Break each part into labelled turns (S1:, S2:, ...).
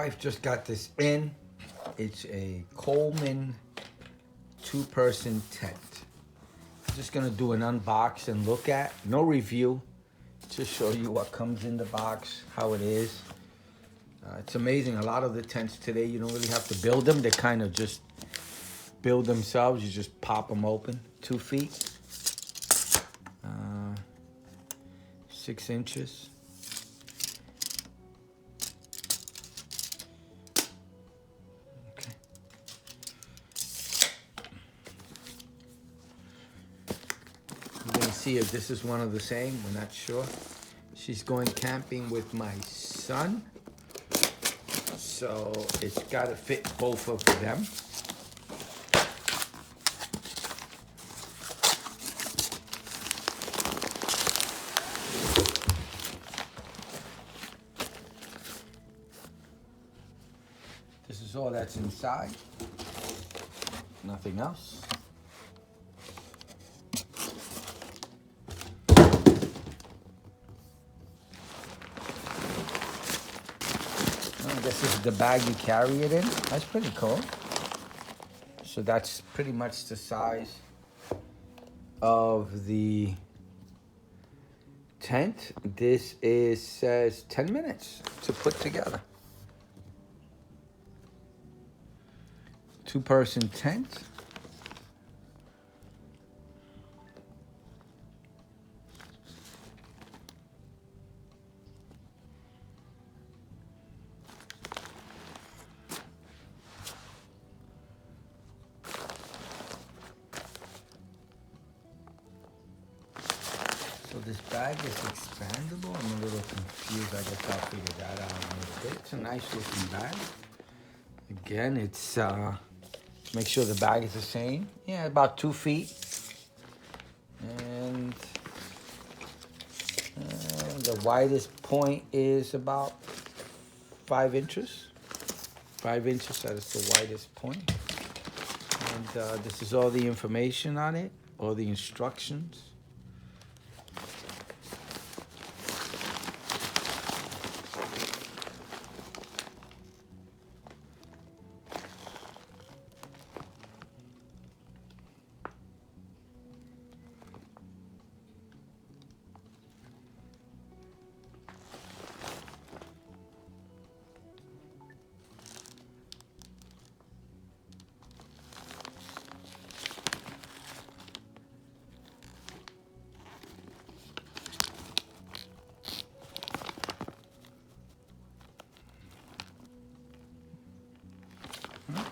S1: wife just got this in. It's a Coleman 2-person tent. I'm just gonna do an unbox and look at. No review. Just show you what comes in the box, how it is. It's amazing. A lot of the tents today, you don't really have to build them. They kind of just build themselves. You just pop them open. 2 feet. 6 inches. Okay. I'm gonna see if this is one of the same. We're not sure. She's going camping with my son, so it's got to fit both of them. This is all that's inside. Nothing else. This is the bag you carry it in. That's pretty cool. So that's pretty much the size of the tent. This says 10 minutes to put together. 2-person tent. So this bag is expandable. I'm a little confused. I guess I'll figure that out in a little bit. It's a nice looking bag. Again, it's make sure the bag is the same. Yeah, about 2 feet. And the widest point is about 5 inches. 5 inches, that is the widest point. And this is all the information on it, all the instructions.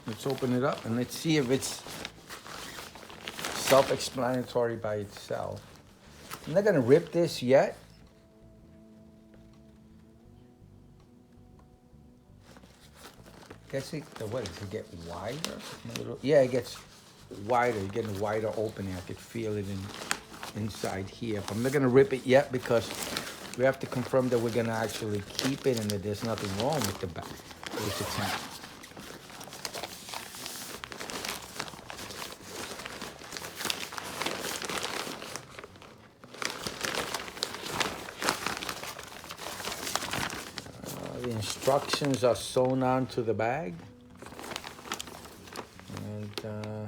S1: Let's open it up and let's see if it's self-explanatory by itself. I'm not gonna rip this yet. Guess it, what does it get wider? Yeah, it gets wider. You're getting a wider opening. I could feel it inside here. But I'm not gonna rip it yet because we have to confirm that we're gonna actually keep it and that there's nothing wrong with the back, with the tent. The instructions are sewn onto the bag. And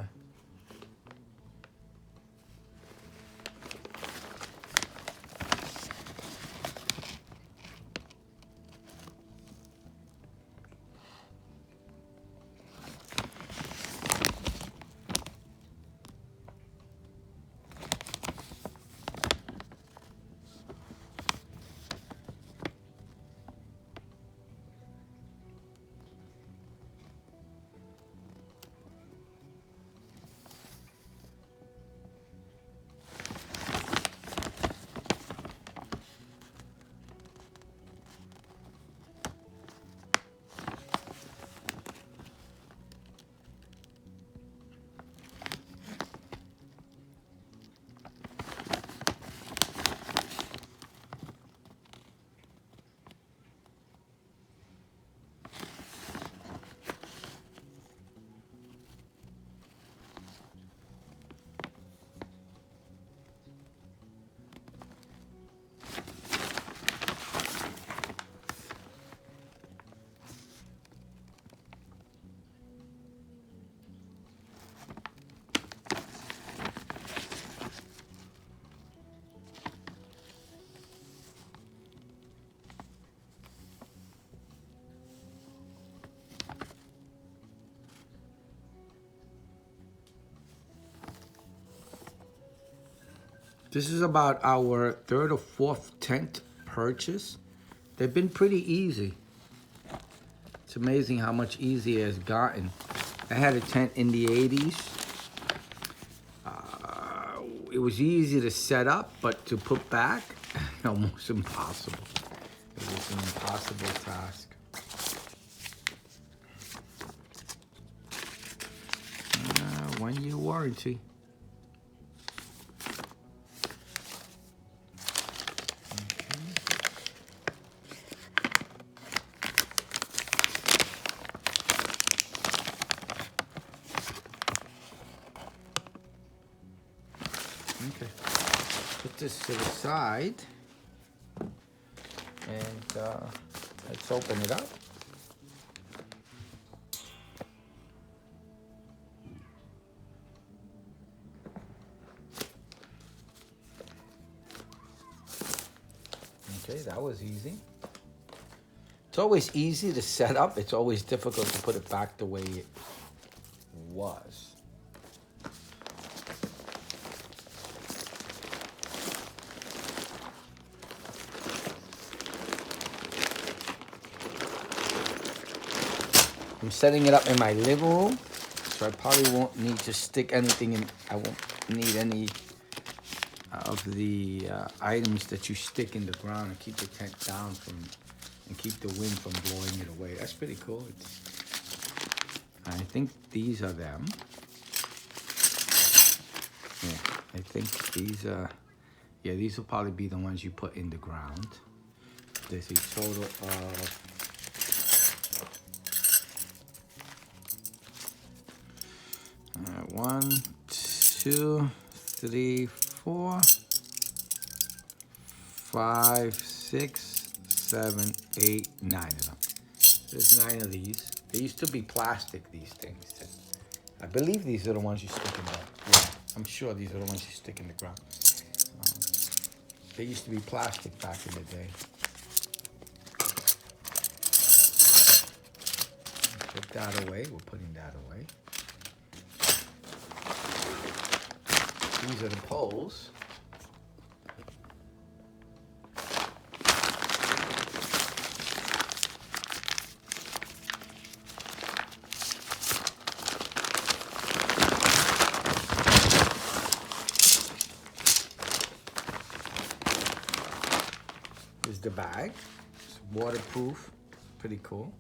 S1: This is about our third or fourth tent purchase. They've been pretty easy. It's amazing how much easier it's gotten. I had a tent in the 80s. It was easy to set up, but to put back, almost impossible. It was an impossible task. 1-year warranty. Okay, put this to the side and let's open it up. Okay, that was easy. It's always easy to set up. It's always difficult to put it back the way it was. I'm setting it up in my living room, so I probably won't need to stick anything in. I won't need any of the items that you stick in the ground and keep the tent down from, and keep the wind from blowing it away. That's pretty cool. I think these are them. Yeah, I think these are, yeah, these will probably be the ones you put in the ground. There's a total of 1, 2, 3, 4, 5, 6, 7, 8, 9 of them. There's 9 of these. They used to be plastic, these things. I believe these are the ones you stick in the ground. Yeah, I'm sure these are the ones you stick in the ground. They used to be plastic back in the day. Put that away. We're putting that away. These are the poles. Here's the bag. It's waterproof. Pretty cool.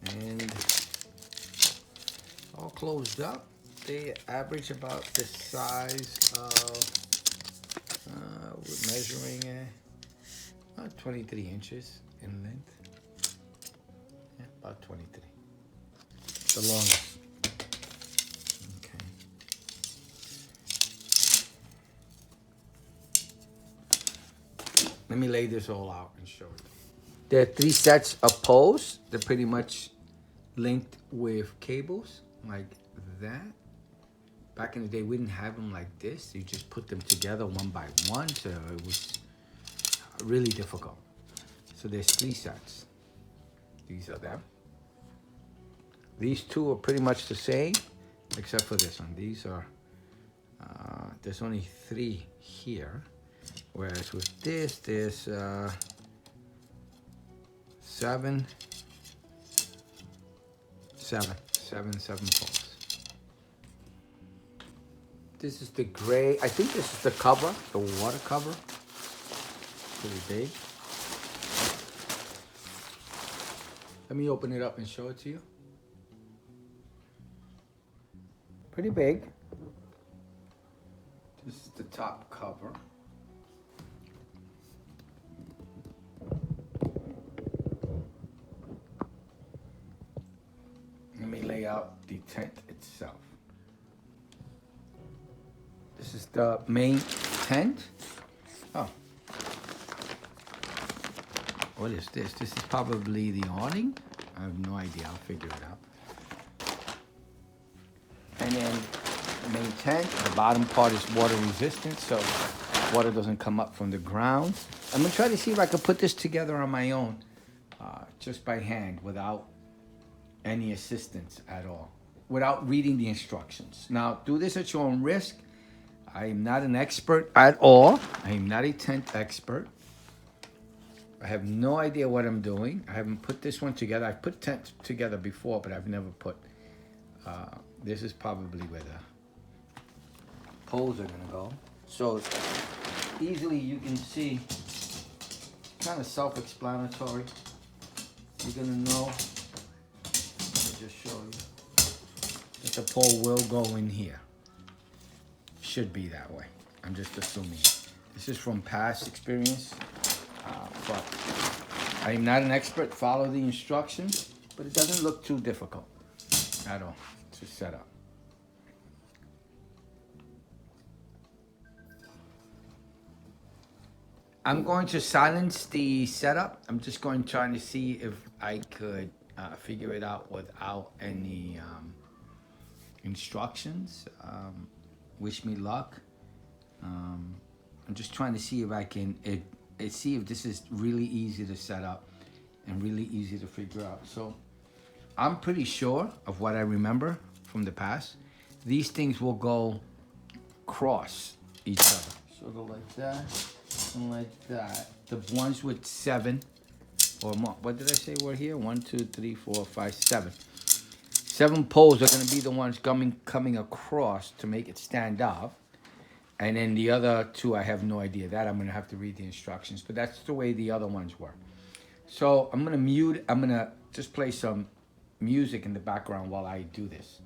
S1: And all closed up. They average about the size of, we're measuring about 23 inches in length. Yeah, about 23. The longest. Okay. Let me lay this all out and show you. There are 3 sets of poles. They're pretty much linked with cables like that. Back in the day, we didn't have them like this. You just put them together one by one, so it was really difficult. So there's 3 sets. These are them. These 2 are pretty much the same, except for this one. These are, there's only 3 here. Whereas with this, there's 7 poles. This is the gray. I think this is the cover, the water cover. Pretty big. Let me open it up and show it to you. Pretty big. This is the top cover. Let me lay out the tent itself. This is the main tent. Oh. What is this? This is probably the awning. I have no idea. I'll figure it out. And then the main tent. The bottom part is water resistant, so water doesn't come up from the ground. I'm gonna try to see if I can put this together on my own, just by hand, without any assistance at all. without reading the instructions. Now, do this at your own risk. I am not an expert at all. I am not a tent expert. I have no idea what I'm doing. I haven't put this one together. I've put tents together before, but I've never put, this is probably where the poles are gonna go. So easily you can see, kind of self-explanatory. You're gonna know, I'll just show you, that the pole will go in here. Should be that way. I'm just assuming. This is from past experience. But I am not an expert. Follow the instructions, but it doesn't look too difficult at all to set up. I'm going to silence the setup. I'm just going trying to see if I could figure it out without any instructions. Wish me luck. I'm just trying to see if I can see if this is really easy to set up and really easy to figure out. So I'm pretty sure of what I remember from the past. These things will go cross each other. Sort of like that and like that. The ones with 7 or more, what did I say were here? 1, 2, 3, 4, 5, 7. 7 poles are gonna be the ones coming across to make it stand up. And then the other 2, I have no idea. That I'm gonna have to read the instructions, but that's the way the other ones were. So I'm gonna just play some music in the background while I do this.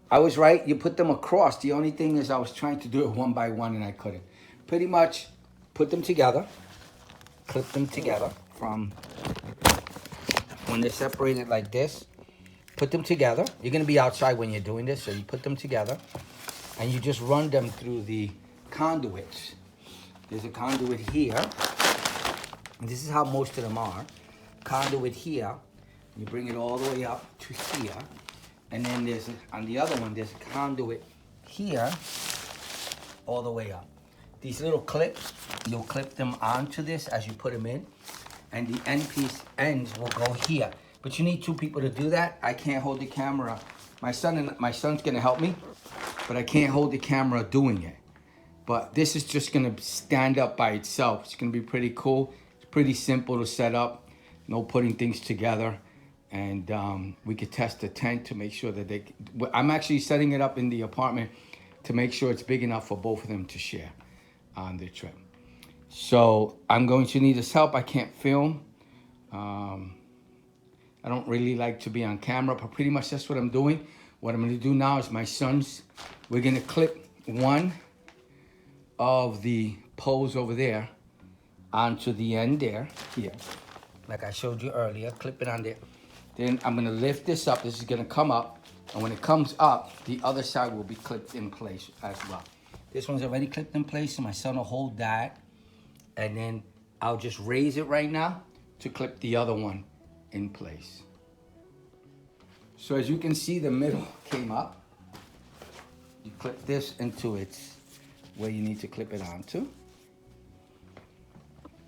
S1: I was right, you put them across. The only thing is I was trying to do it one by one and I couldn't. Pretty much put them together, clip them together from when they're separated like this. Put them together. You're gonna be outside when you're doing this, so you put them together and you just run them through the conduits. There's a conduit here, and this is how most of them are. Conduit here, you bring it all the way up to here. And then there's, on the other one, there's a conduit here, all the way up. These little clips, you'll clip them onto this as you put them in, and the ends will go here. But you need 2 people to do that. I can't hold the camera. My son's gonna help me, but I can't hold the camera doing it. But this is just gonna stand up by itself. It's gonna be pretty cool. It's pretty simple to set up, no putting things together. And we could test the tent to make sure that I'm actually setting it up in the apartment to make sure it's big enough for both of them to share on the trip. So I'm going to need his help. I can't film. I don't really like to be on camera, but pretty much that's what I'm doing. What I'm gonna do now is we're gonna clip one of the poles over there onto the end there, here. Like I showed you earlier, clip it on there. Then I'm gonna lift this up. This is gonna come up. And when it comes up, the other side will be clipped in place as well. This one's already clipped in place, so my son will hold that. And then I'll just raise it right now to clip the other one in place. So as you can see, the middle came up. You clip this into its where you need to clip it onto.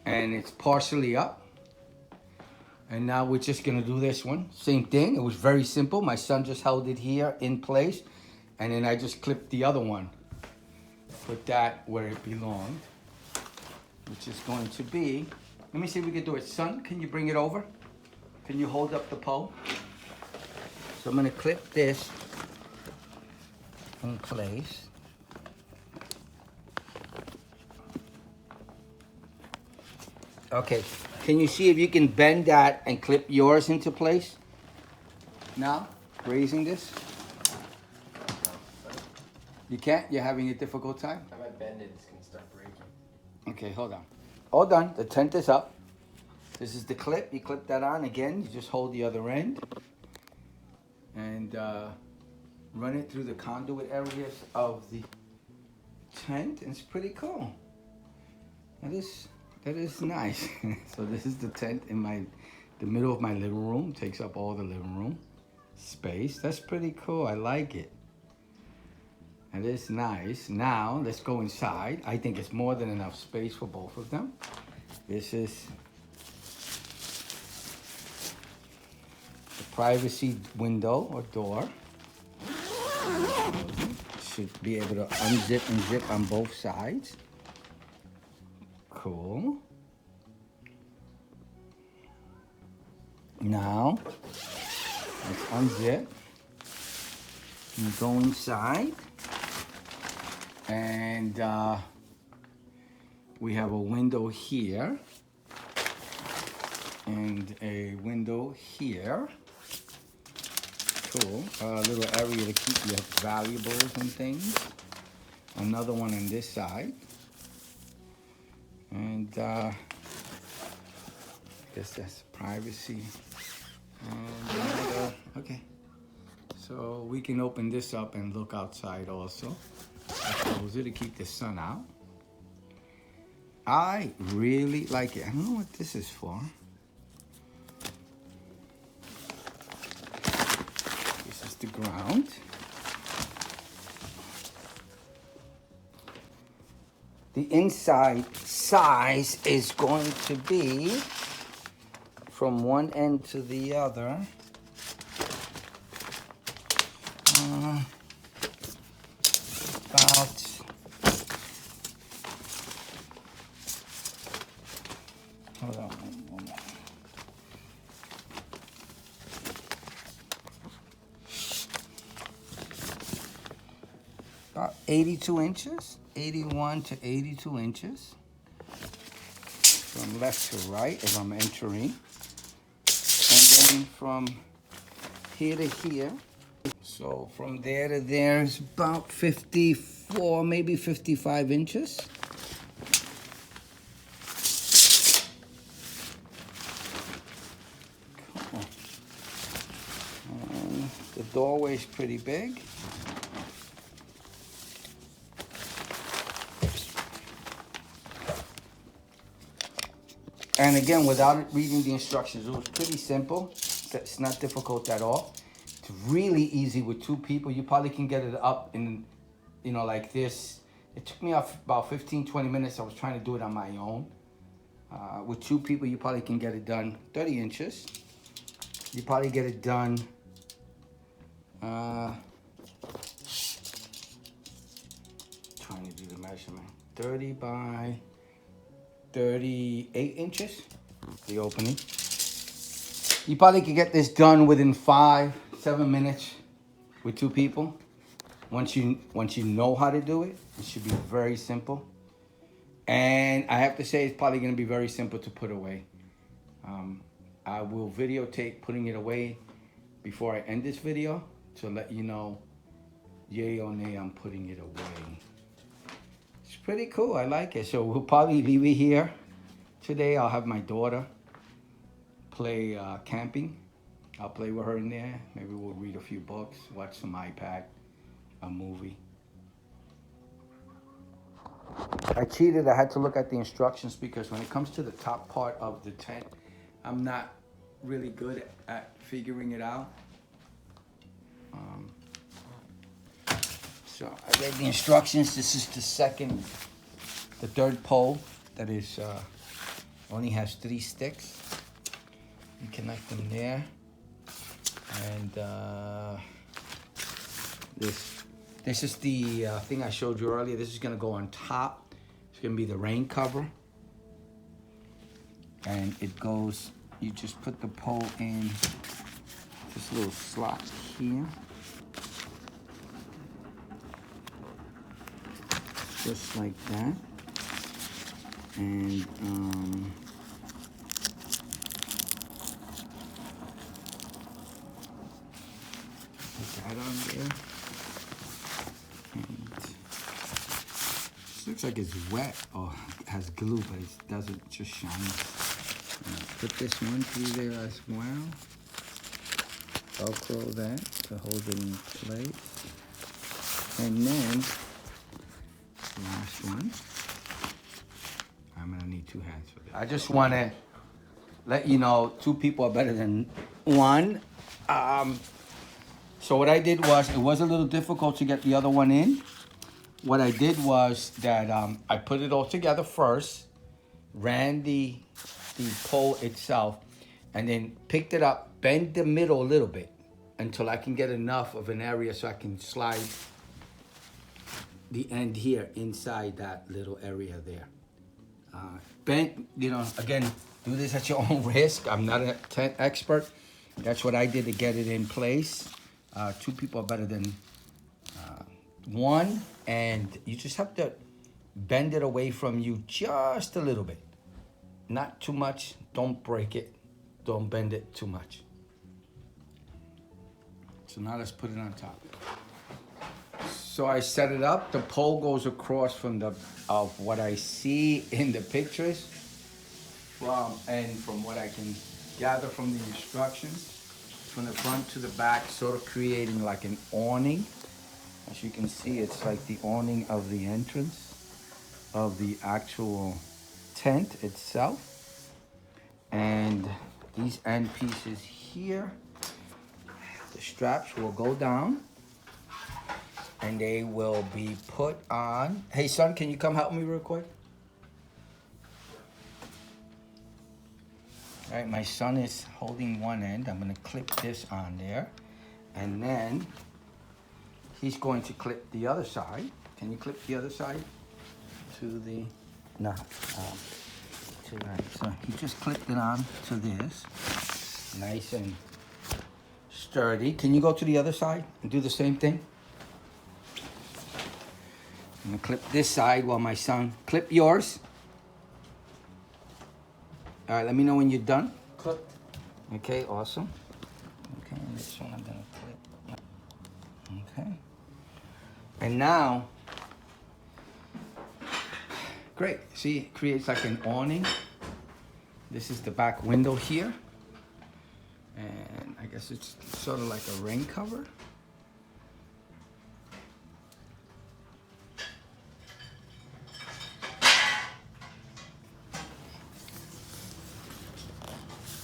S1: And it's partially up. And now we're just gonna do this one. Same thing, it was very simple. My son just held it here in place, and then I just clipped the other one. Put that where it belonged, which is going to be, let me see if we can do it. Son, can you bring it over? Can you hold up the pole? So I'm gonna clip this in place. Okay, can you see if you can bend that and clip yours into place? Now, raising this? You can't? You're having a difficult time?
S2: If I bend it, it's gonna start breaking.
S1: Okay, hold on. All done, the tent is up. This is the clip, you clip that on again, you just hold the other end. And run it through the conduit areas of the tent. It's pretty cool. That is nice. So this is the tent in the middle of my living room. Takes up all the living room space. That's pretty cool. I like it. That is nice. Now let's go inside. I think it's more than enough space for both of them. This is the privacy window or door. Should be able to unzip and zip on both sides. Cool. Now, let's unzip and go inside. And we have a window here and a window here. Cool. A little area to keep your valuables and things. Another one on this side. And I guess that's privacy. And another, okay. So we can open this up and look outside also. I close it to keep the sun out. I really like it. I don't know what this is for. This is the ground. The inside size is going to be from one end to the other. About hold on one moment. About 82 inches, 81 to 82 inches. From left to right as I'm entering. And then from here to here. So from there to there is about 54, maybe 55 inches. Cool. And the doorway is pretty big. And again, without reading the instructions, it was pretty simple. It's not difficult at all. It's really easy with two people. You probably can get it up in, you know, like this. It took me about 15, 20 minutes. I was trying to do it on my own. With two people, you probably can get it done 30 inches. You probably get it done trying to do the measurement. 30 by 38 inches, the opening. You probably could get this done within 5-7 minutes with two people. Once you know how to do it, it should be very simple. And I have to say, it's probably gonna be very simple to put away. I will videotape putting it away before I end this video to let you know, yay or nay, I'm putting it away. It's pretty cool, I like it. So we'll probably leave it here. Today I'll have my daughter play camping. I'll play with her in there. Maybe we'll read a few books, watch some iPad, a movie. I cheated, I had to look at the instructions because when it comes to the top part of the tent, I'm not really good at figuring it out. So I read the instructions. This is the third pole that is only has 3 sticks. You connect them there, and this is the thing I showed you earlier. This is gonna go on top. It's gonna be the rain cover, and it goes. You just put the pole in this little slot here. Just like that. And put that on there. And this looks like it's wet or has glue, but it doesn't, just shine. Put this one through there as well. Velcro that to hold it in place. And then, last one. I'm gonna need 2 hands for this. I just wanna let you know 2 people are better than 1. So what I did was, it was a little difficult to get the other one in. What I did was that I put it all together first, ran the pole itself, and then picked it up, bend the middle a little bit until I can get enough of an area so I can slide the end here inside that little area there. Bend, you know, again, do this at your own risk. I'm not a tent expert. That's what I did to get it in place. 2 people are better than 1, and you just have to bend it away from you just a little bit. Not too much. Don't break it. Don't bend it too much. So now let's put it on top. So I set it up. The pole goes across from of what I see in the pictures, and from what I can gather from the instructions, from the front to the back, sort of creating like an awning. As you can see, it's like the awning of the entrance of the actual tent itself. And these end pieces here, the straps will go down and they will be put on. Hey son, can you come help me real quick? All right, my son is holding one end. I'm gonna clip this on there. And then he's going to clip the other side. Can you clip the other side to the, no, to right. So he just clipped it on to this. Nice and sturdy. Can you go to the other side and do the same thing? I'm gonna clip this side while my son clip yours. All right, let me know when you're done.
S2: Clip.
S1: Okay, awesome. Okay, and this one I'm gonna clip. Okay. And now, great. See, it creates like an awning. This is the back window here. And I guess it's sort of like a rain cover.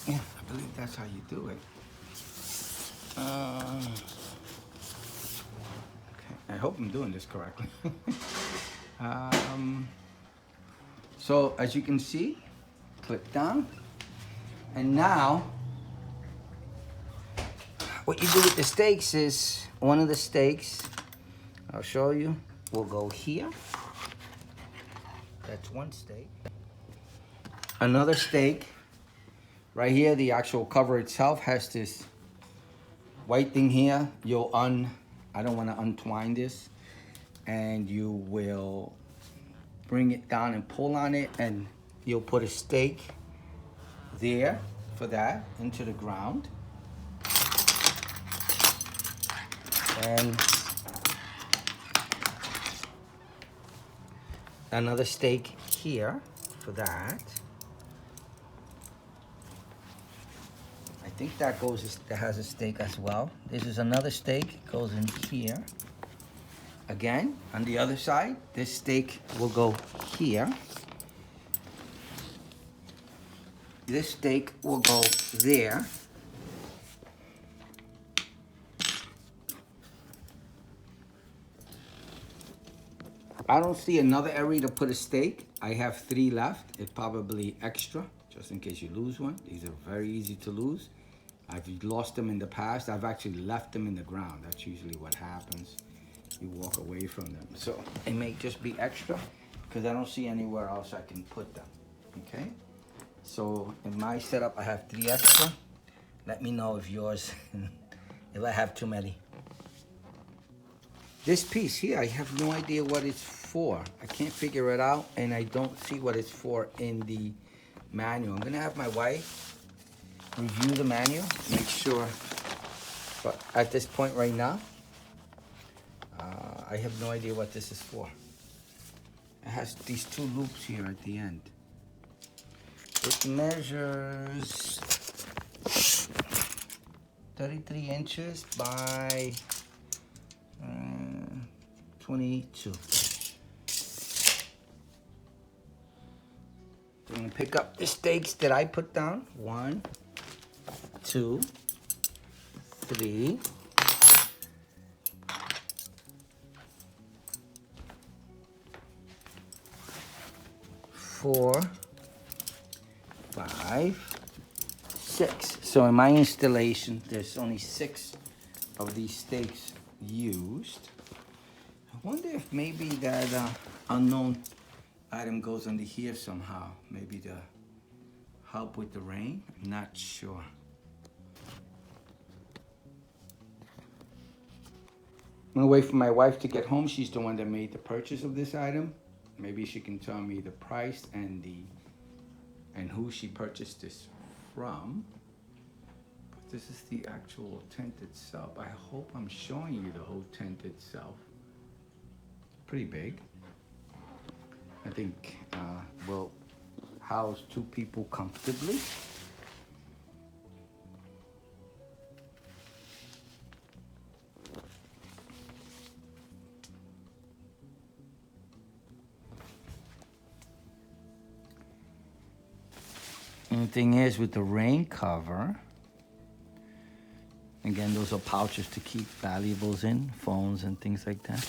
S1: Yeah, I believe that's how you do it. Okay, I hope I'm doing this correctly. So as you can see, clip down. And now, what you do with the stakes is, one of the stakes, I'll show you, will go here. That's one stake. Another stake, right here, the actual cover itself has this white thing here. I don't want to untwine this. And you will bring it down and pull on it, and you'll put a stake there for that into the ground. And another stake here for that. I think that has a stake as well. This is another stake, goes in here. Again, on the other side, this stake will go here. This stake will go there. I don't see another area to put a stake. I have 3 left. It's probably extra, just in case you lose one. These are very easy to lose. I've lost them in the past. I've actually left them in the ground. That's usually what happens. You walk away from them. So it may just be extra because I don't see anywhere else I can put them, okay? So in my setup, I have 3 extra. Let me know if yours if I have too many. This piece here, I have no idea what it's for. I can't figure it out, and I don't see what it's for in the manual. I'm gonna have my wife review the manual, make sure. But at this point right now, I have no idea what this is for. It has these two loops here at the end. It measures 33 inches by 22. I'm gonna pick up the stakes that I put down. 1, 2, 3. 4, 5, 6. So in my installation, there's only 6 of these stakes used. I wonder if maybe that unknown item goes under here somehow. Maybe to help with the rain. I'm not sure. I'm gonna wait for my wife to get home. She's the one that made the purchase of this item. Maybe she can tell me the price and who she purchased this from. But this is the actual tent itself. I hope I'm showing you the whole tent itself. Pretty big. I think will house 2 people comfortably. And the thing is, with the rain cover, again, those are pouches to keep valuables in, phones and things like that.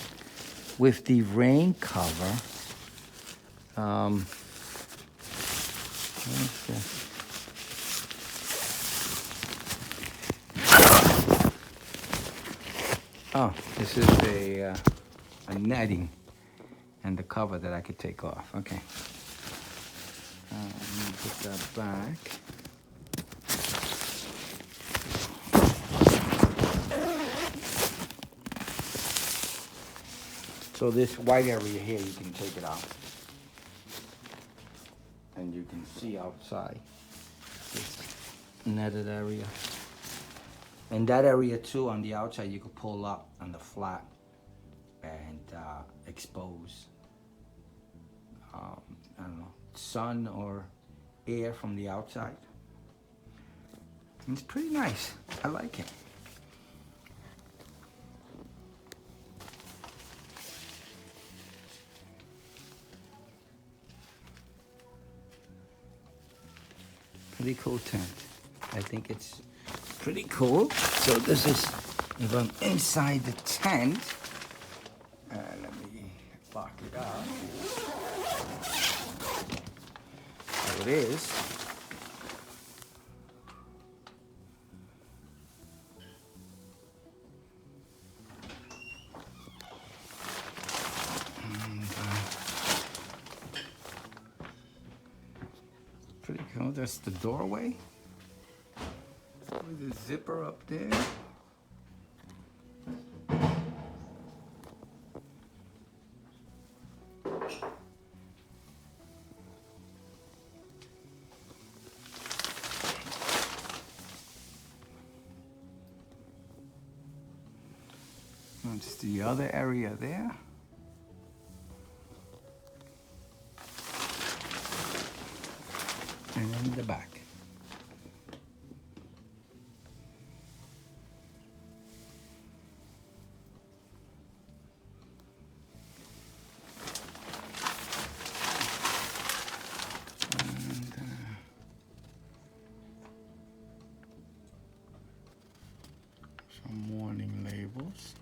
S1: With the rain cover, what is this? Oh, this is a netting and the cover that I could take off. Okay. Let me put that back. So this white area here, you can take it out. And you can see outside this netted area. And that area too, on the outside, you could pull up on the flat and expose, I don't know, sun or air from the outside. It's pretty nice. I like it. Pretty cool tent. I think it's pretty cool. So this is, if I'm inside the tent, let me lock it up. So it is. Pretty cool. That's the doorway. With the zipper up there. That's the other area there. And then the back. And, some warning labels.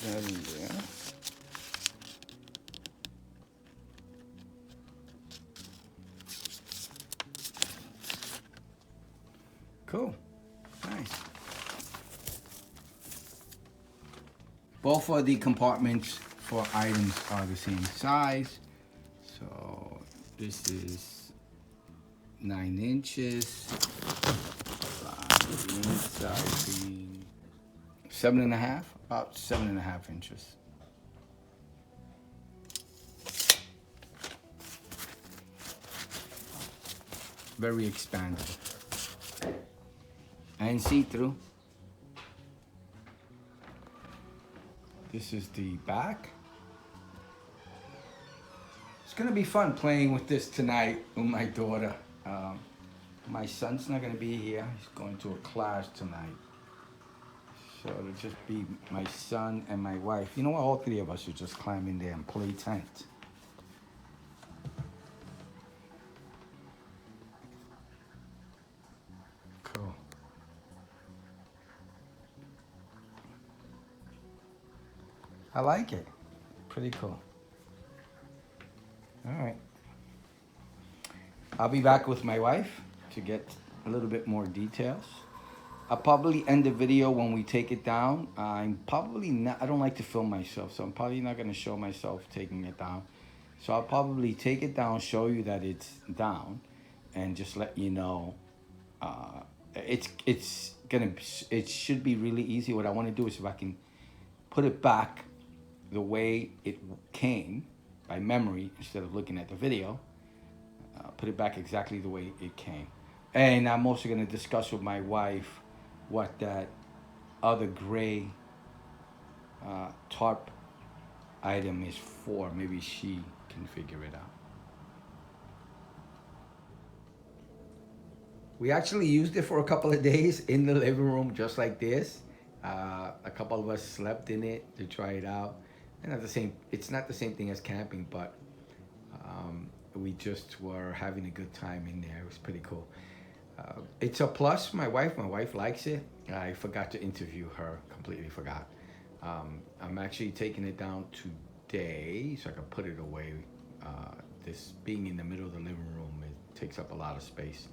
S1: That in there. Both of the compartments for items are the same size. So this is 9 inches. The inside being 7.5, about 7.5 inches. Very expandable and see-through. This is the back. It's gonna be fun playing with this tonight with my daughter. My son's not gonna be here. He's going to a class tonight. So it'll just be my son and my wife. You know what? All three of us should just climb in there and play tent. Cool. I like it. Pretty cool. All right. I'll be back with my wife to get a little bit more details. I'll probably end the video when we take it down. I'm probably not, I don't like to film myself, so I'm probably not gonna show myself taking it down. So I'll probably take it down, show you that it's down, and just let you know. It should be really easy. What I wanna do is if I can put it back the way it came by memory instead of looking at the video, put it back exactly the way it came. And I'm also going to discuss with my wife what that other gray tarp item is for. Maybe she can figure it out. We actually used it for a couple of days in the living room just like this. A couple of us slept in it to try it out. And it's not the same thing as camping, but we just were having a good time in there. It was pretty cool. It's a plus. My wife likes it. I forgot to interview her, completely forgot. I'm actually taking it down today so I can put it away. This being in the middle of the living room, it takes up a lot of space.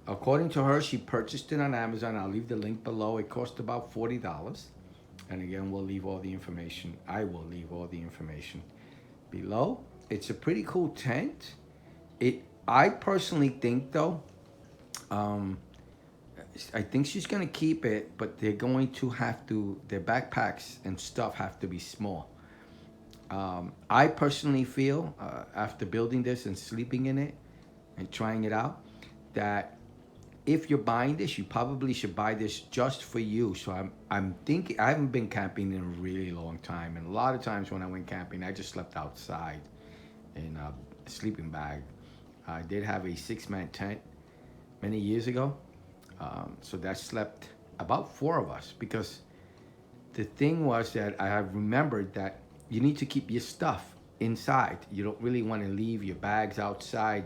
S1: According to her, she purchased it on Amazon. I'll leave the link below. It cost about $40. And again, we'll leave all the information. I will leave all the information below. It's a pretty cool tent. I personally think though, I think she's gonna keep it, but they're going to have to, their backpacks and stuff have to be small. I personally feel, after building this and sleeping in it and trying it out, that if you're buying this, you probably should buy this just for you. So I'm thinking, I haven't been camping in a really long time. And a lot of times when I went camping, I just slept outside in a sleeping bag. I did have a 6-man tent many years ago. So that slept about 4 of us, because the thing was that I have remembered that you need to keep your stuff inside. You don't really want to leave your bags outside.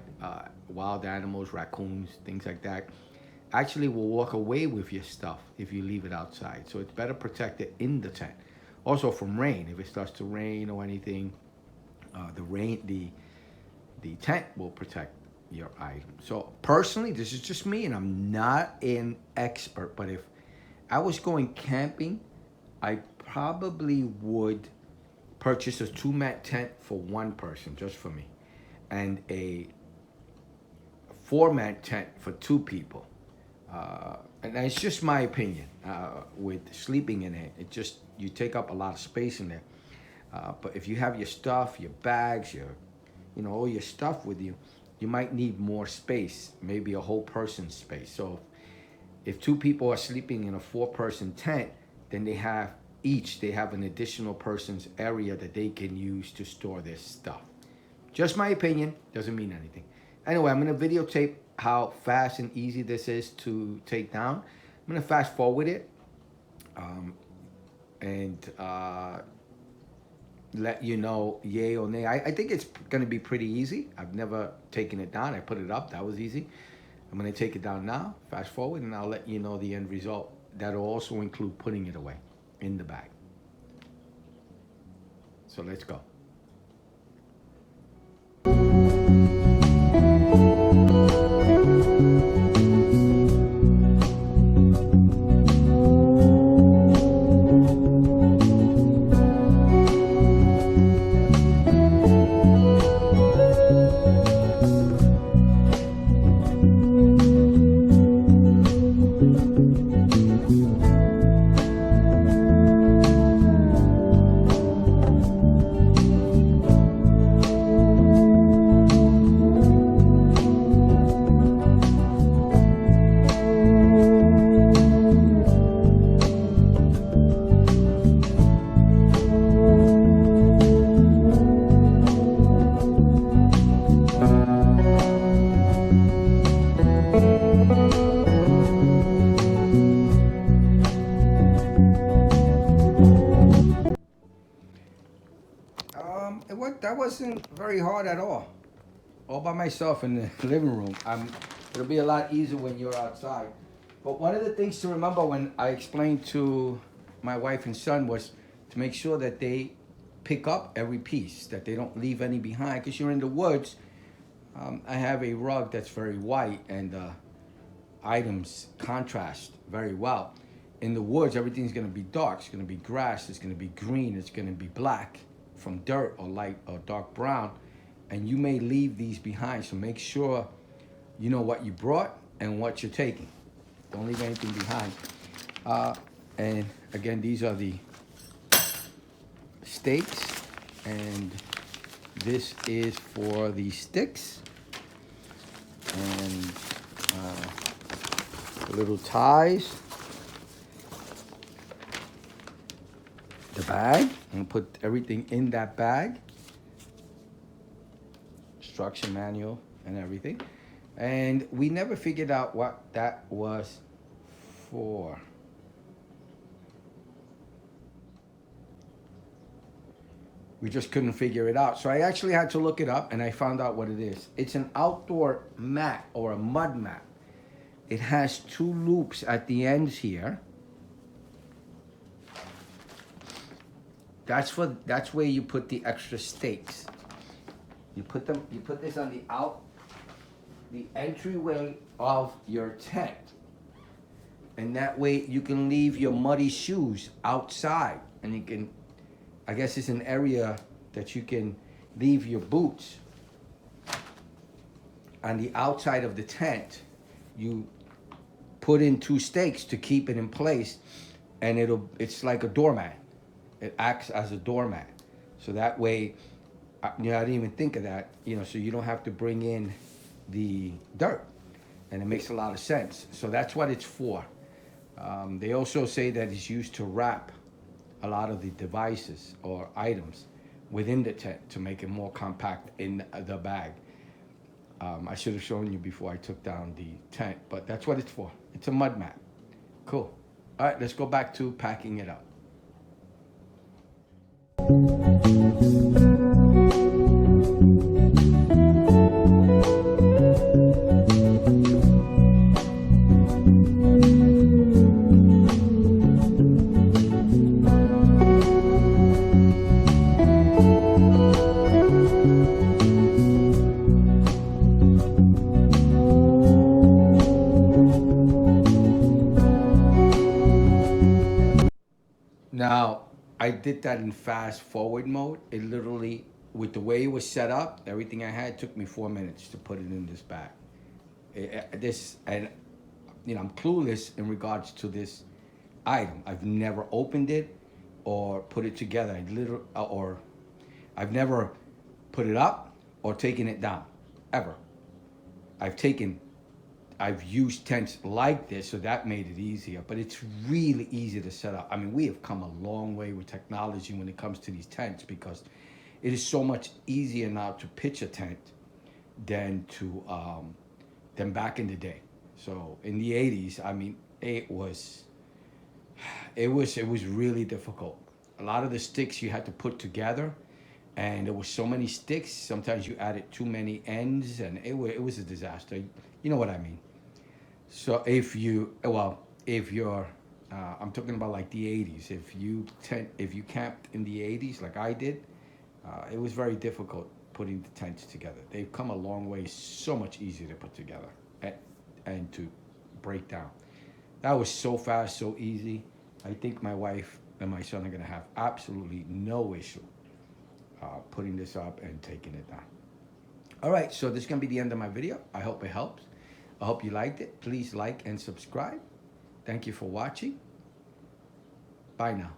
S1: Wild animals, raccoons, things like that actually will walk away with your stuff if you leave it outside. So it's better protected in the tent. Also from rain, if it starts to rain or anything, the tent will protect your item. So personally, this is just me, and I'm not an expert, but if I was going camping, I probably would purchase a 2-mat tent for 1 person, just for me, and a 4-mat tent for 2 people. And it's just my opinion. With sleeping in it, you take up a lot of space in there. But if you have your stuff, your bags, all your stuff with you, you might need more space, maybe a whole person's space. So if 2 people are sleeping in a 4-person tent, then they have an additional person's area that they can use to store their stuff. Just my opinion, doesn't mean anything. Anyway, I'm gonna videotape how fast and easy this is to take down. I'm gonna fast forward it and let you know yay or nay. I think it's gonna be pretty easy. I've never taken it down. I put it up, that was easy. I'm gonna take it down now, fast forward, and I'll let you know the end result. That'll also include putting it away in the bag. So let's go. wasn't very hard at all by myself in the living room. It'll be a lot easier when you're outside. But one of the things to remember when I explained to my wife and son was to make sure that they pick up every piece, that they don't leave any behind, because you're in the woods. I have a rug that's very white, and items contrast very well. In the woods, everything's gonna be dark. It's gonna be grass, it's gonna be green, it's gonna be black from dirt or light or dark brown. And you may leave these behind, so make sure you know what you brought and what you're taking. Don't leave anything behind. And again, these are the stakes, and this is for the sticks, and the little ties. The bag, I'm gonna put everything in that bag. Instruction manual and everything. And we never figured out what that was for. We just couldn't figure it out. So I actually had to look it up, and I found out what it is. It's an outdoor mat or a mud mat. It has 2 loops at the ends here. That's where you put the extra stakes. You put this on the entryway of your tent. And that way you can leave your muddy shoes outside, and you can, I guess it's an area that you can leave your boots. On the outside of the tent, you put in 2 stakes to keep it in place, and it's like a doormat. It acts as a doormat. So that way, I didn't even think of that, so you don't have to bring in the dirt. And it makes a lot of sense. So that's what it's for. They also say that it's used to wrap a lot of the devices or items within the tent to make it more compact in the bag. I should have shown you before I took down the tent, but that's what it's for. It's a mud mat. Cool. All right, let's go back to packing it up. Now, I did that in fast forward mode. It literally, with the way it was set up, everything I had, took me 4 minutes to put it in this bag. I'm clueless in regards to this item. I've never opened it or put it together. I've never put it up or taken it down, ever. I've used tents like this, so that made it easier, but it's really easy to set up. I mean, we have come a long way with technology when it comes to these tents, because it is so much easier now to pitch a tent than back in the day. So in the 80s, I mean, it was really difficult. A lot of the sticks you had to put together, and there were so many sticks. Sometimes you added too many ends, and it was a disaster. You know what I mean? So if you're, I'm talking about like the 80s. If you camped in the 80s like I did, it was very difficult putting the tents together. They've come a long way, so much easier to put together and to break down. That was so fast, so easy. I think my wife and my son are gonna have absolutely no issue putting this up and taking it down. All right, so this is gonna be the end of my video. I hope it helps. I hope you liked it. Please like and subscribe. Thank you for watching. Bye now.